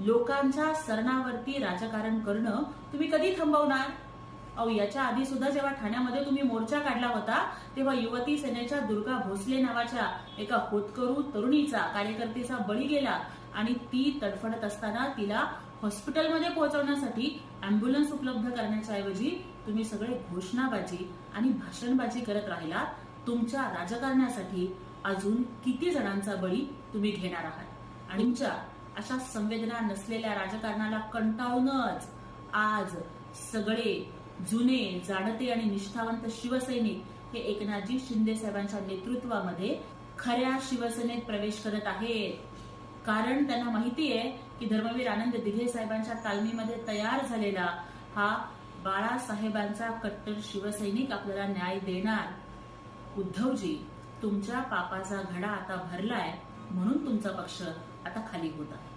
लोकांच्या सरणावरती राजकारण करणं तुम्ही कधी थांबवणार? अहो, याच्या आधी सुद्धा जेव्हा ठाण्यामध्ये तुम्ही मोर्चा काढला होता तेव्हा युवती सेनेच्या दुर्गा भोसले नावाच्या एका होतकरू तरुणीचा, कार्यकर्त्याचा बळी गेला आणि ती तडफडत असताना तिला हॉस्पिटलमध्ये पोहोचवण्यासाठी अँब्युलन्स उपलब्ध करण्याच्या ऐवजी तुम्ही सगळे घोषणाबाजी आणि भाषणबाजी करत राहिला. तुमच्या राजकारणासाठी अजून किती जणांचा बळी तुम्ही घेणार आहात? आणि तुमच्या अशा संवेदना नसलेल्या राजकारणाला कंटाळूनच आज सगळे जुने, जाणते आणि निष्ठावंत शिवसैनिक हे एकनाथजी शिंदे साहेबांच्या नेतृत्वामध्ये खऱ्या शिवसेनेत प्रवेश करत आहेत. कारण त्यांना माहिती आहे की धर्मवीर आनंद दिघे साहेबांच्या तालमीमध्ये तयार झालेला हा बाळासाहेबांचा कट्टर शिवसैनिक आपल्याला न्याय देणार. उद्धवजी, तुमच्या पापाचा घडा आता भरलाय म्हणून तुमचा पक्ष आता खाली होत आहे.